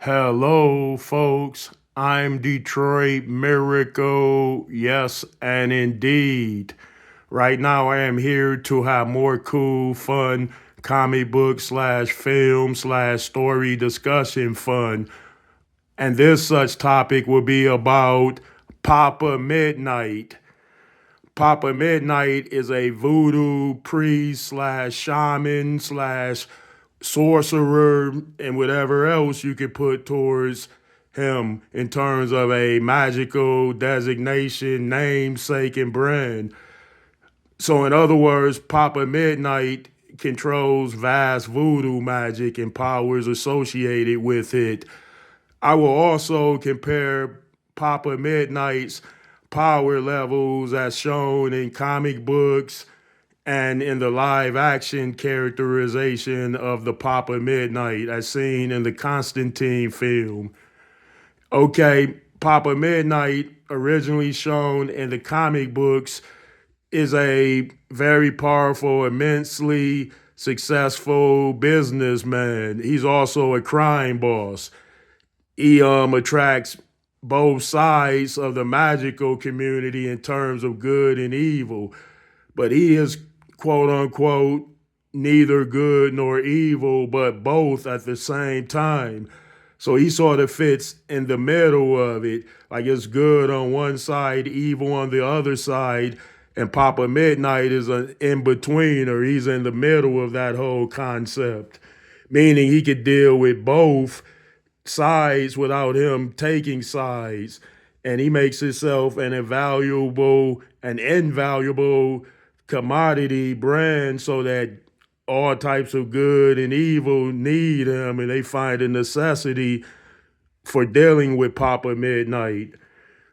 Hello, folks. I'm Detroit Miracle. Yes, and indeed. Right now, I am here to have more cool, fun comic book slash film slash story discussion fun. And this such topic will be about Papa Midnight. Papa Midnight is a voodoo priest slash shaman slash sorcerer and whatever else you could put towards him in terms of a magical designation, namesake, and brand. So, in other words, Papa Midnight controls vast voodoo magic and powers associated with it. I will also compare Papa Midnight's power levels as shown in comic books and in the live action characterization of the Papa Midnight as seen in the Constantine film. Okay, Papa Midnight, originally shown in the comic books, is a very powerful, immensely successful businessman. He's also a crime boss. He attracts both sides of the magical community in terms of good and evil, but he is quote unquote neither good nor evil, but both at the same time. So he sort of fits in the middle of it. Like it's good on one side, evil on the other side. And Papa Midnight is an in betweener. He's in the middle of that whole concept, meaning he could deal with both sides without him taking sides. And he makes himself an invaluable commodity brand so that all types of good and evil need him and they find a necessity for dealing with Papa Midnight.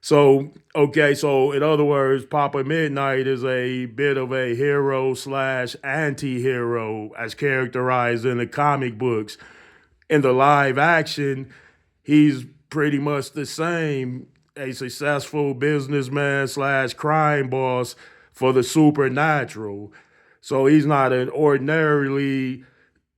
So in other words, Papa Midnight is a bit of a hero slash anti hero as characterized in the comic books. In the live action, he's pretty much the same, a successful businessman slash crime boss for the supernatural. So he's not an ordinarily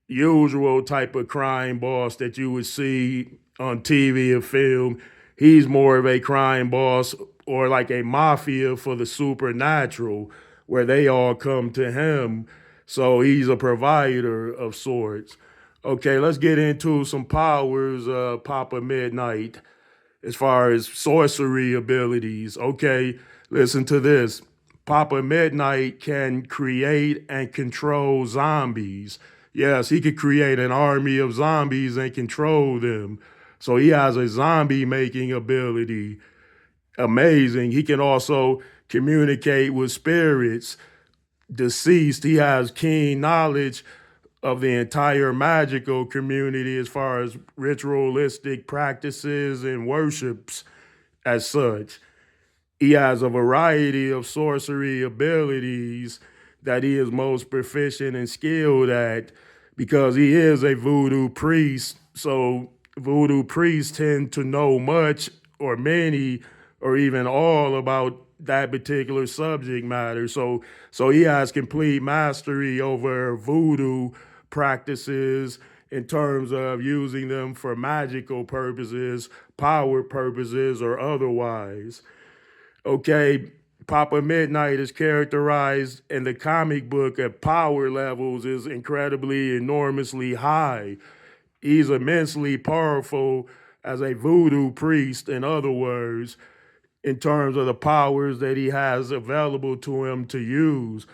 usual type of crime boss that you would see on TV or film. He's more of a crime boss or like a mafia for the supernatural, where they all come to him. So he's a provider of sorts. Okay, let's get into some powers, Papa Midnight, as far as sorcery abilities. Okay, listen to this. Papa Midnight can create and control zombies. Yes, he could create an army of zombies and control them. So he has a zombie making ability. Amazing. He can also communicate with spirits, deceased. He has keen knowledge of the entire magical community as far as ritualistic practices and worships as such. He has a variety of sorcery abilities that he is most proficient and skilled at because he is a voodoo priest. So voodoo priests tend to know much or many or even all about that particular subject matter. So he has complete mastery over voodoo practices in terms of using them for magical purposes, power purposes, or otherwise. Okay, Papa Midnight is characterized in the comic book at power levels is incredibly enormously high. He's immensely powerful as a voodoo priest, in other words, in terms of the powers that he has available to him to use.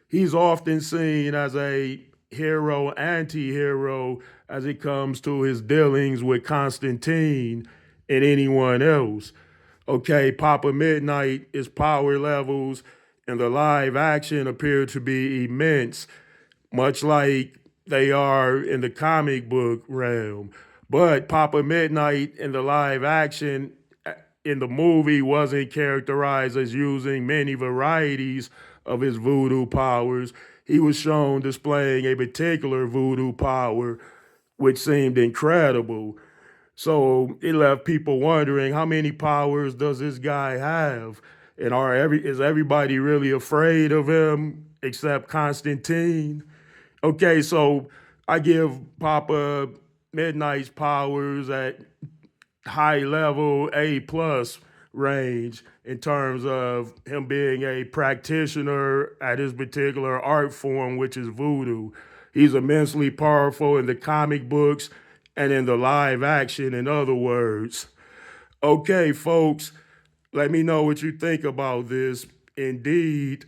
He's often seen as a hero, anti hero, as it comes to his dealings with Constantine and anyone else. Okay, Papa Midnight, his power levels in the live action appear to be immense, much like they are in the comic book realm. But Papa Midnight in the live action in the movie wasn't characterized as using many varieties of his voodoo powers. He was shown displaying a particular voodoo power, which seemed incredible. So it left people wondering how many powers does this guy have? And is everybody really afraid of him except Constantine? Okay, so I give Papa Midnight's powers at high level A plus range in terms of him being a practitioner at his particular art form, which is voodoo. He's immensely powerful in the comic books and in the live action, in other words. Okay, folks, let me know what you think about this. Indeed,